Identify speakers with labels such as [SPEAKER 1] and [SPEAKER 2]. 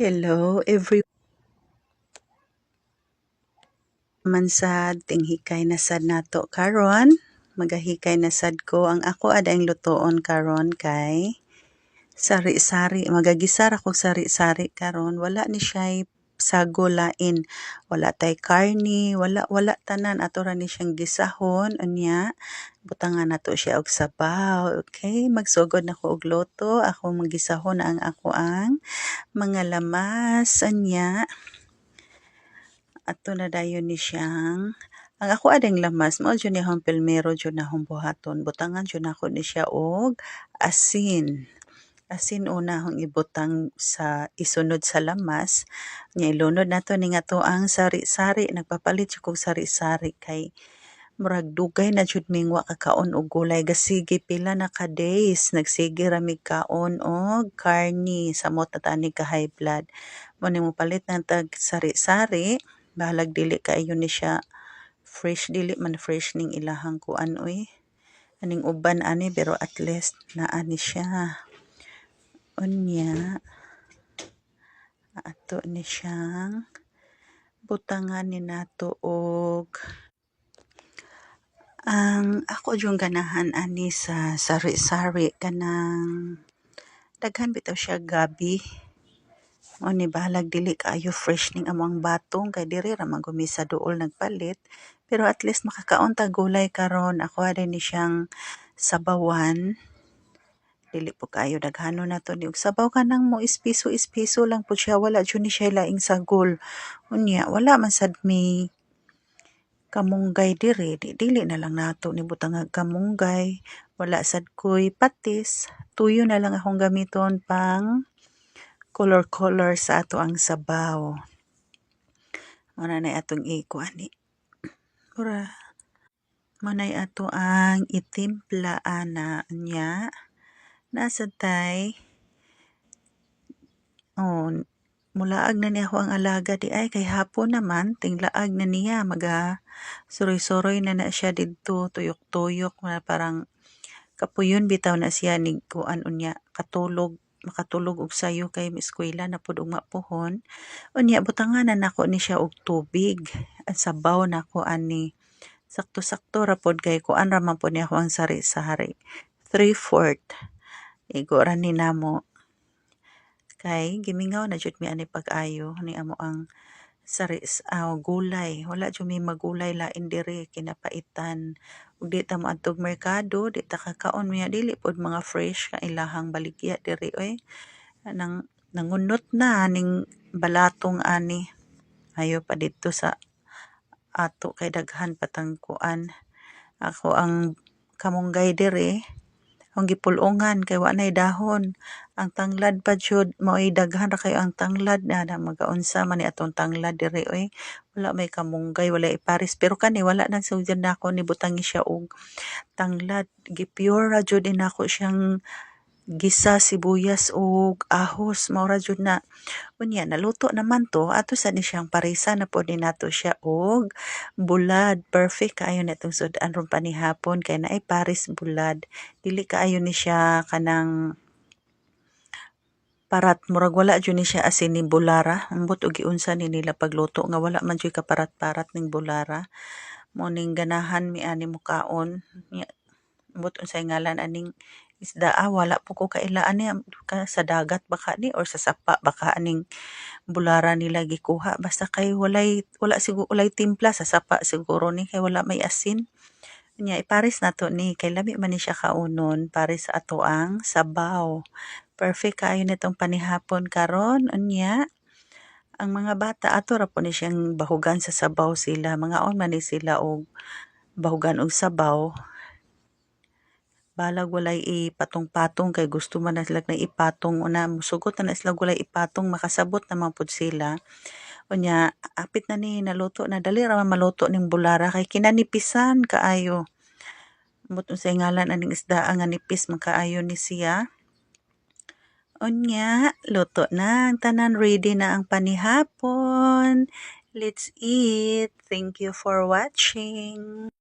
[SPEAKER 1] Hello everyone. Mansad tinghikay na sad nato karon. Magahikay na sad ko ang ako adayng lutoon karon kay sari-sari. Magagisar ako sari-sari karon. Wala ni siya sago lain. Wala tay karni, wala tanan ato ra ni siyang gisahon unya. Butangan nato siya og sabaw. Okay, magsugod na ko og luto. Ako magisahon na ang ako ang mga lamas unya. Ato na dayon ni siyang ang ako ading lamas mao jud ni akong pilmero jud na akong buhaton. Butangan jud nako ni siya og asin. Asin una akong ibutang sa isunod sa lamas. Nya ilunod nato ning ato ang sari-sari. Nagpapalit jud kog sari-sari kay murag dugay na jud ming wa kakaon og gulay. Gasige pila na ka days nagsige ra mi kaon og karni samot na tani ka high blood. Mo ni mo palit ng tag sari-sari. Bahalag dili kaayo ni siya fresh, dili man fresh ning ilahang kuan oy. Aning uban ani pero at least naa ni siya. Unya ato ni siyang butangan ni nato og ang ako yung ganahan ani sa sari-sari kanang daghan bitaw siya gabi. O ni bahalag dili kaayo fresh ning among batong kay diri ra man gumi sa duol nagpalit pero at least makakaon ta gulay karon. Ako adin ni siyang sabawan. Dili po kaayo daghanon nato ni og sabaw kanang mo ispiso lang po siya, wala jud ni siya laing sagol. Unya wala man sad mi kamunggay diri, dili na lang nato ni butang kamunggay. Wala sad koy patis, tuyo na lang akong gamiton pang color sa ato ang sabaw. Muna na atong ikuani. Muna ato ang itimpla ana niya. Nasa tay. Mulaag na niya ako ang alaga di ay kay hapon naman tinglaag na niya suroy-suroy na siya didto tuyok-tuyok na parang kapuyon bitaw na siya nig kuan unya makatulog og sayo kay eskwela na pud ug mapuhon. Unya butangan na nako ni siya og tubig at sabaw nako ani. Sakto-sakto ra pod kay kuan ra man pod ni ako ang sari-sari. 3/4 igo ra ni namo. Kay gimingaw na jud mi ani pag-ayo ni amo ang gulay. Wala jud mi magulay lain diri kinapaitan. Ug di ta moadtog merkado, di ta kakaon miya dili pod mga fresh ka ilahang baligya diri oy. Nangunot na ning balatong ani. Ayo pa dito sa ato kay daghan patang kuan. Ako ang kamunggay diri ang gipulungan kay wa nay dahon. Ang tanglad pa jud mao'y daghan ra kayo ang tanglad na magaunsa man ni atong tanglad diri oy. Wala may kamunggay, wala iparis pero kani wala nang sugyan nako ni butangi siya og tanglad. Gipure ra jud nako siyang gisa sibuyas ug ahos mao ra jud na. Unya naluto naman to ato sa ni siyang parisa na pod ni nato siya og bulad. Perfect kaayo natong sudan ron panihapon kay naay paris bulad. Dili kaayo ni siya kanang parat murag wala jud ni siya asin ni bulara. Ambot og giunsa ni nila pagluto nga wala man jud ka parat-parat ning bulara. Mo ning ganahan mi ani mukaon. Ambot unsay ngalan aning isda wala po ko kailaan ni sa dagat baka ni or sa sapa baka aning bulara nila gikuha basta kay walay timpla sa sapa siguro ni kay wala may asin. Nya ipares nato ni kay lami man ni siya kaunon pares sa ato ang sabaw. Perfect kaayo nitong panihapon karon unya. Ang mga bata ato ra po ni siyang bahugan sa sabaw sila. Mga on man ni sila og bahugan og sabaw. Balag walay ipatong-patong kay gusto man na sila na ipatong una musugot na sila walay ipatong makasabot naman pud sila. Unya apit na ni naluto na dali ra man maluto ning bulara kay kinanipisan kaayo. Ambot unsay ngalan aning isda nga nipis man kaayo ni siya. Unya luto na ang tanan, ready na ang panihapon. Let's eat. Thank you for watching.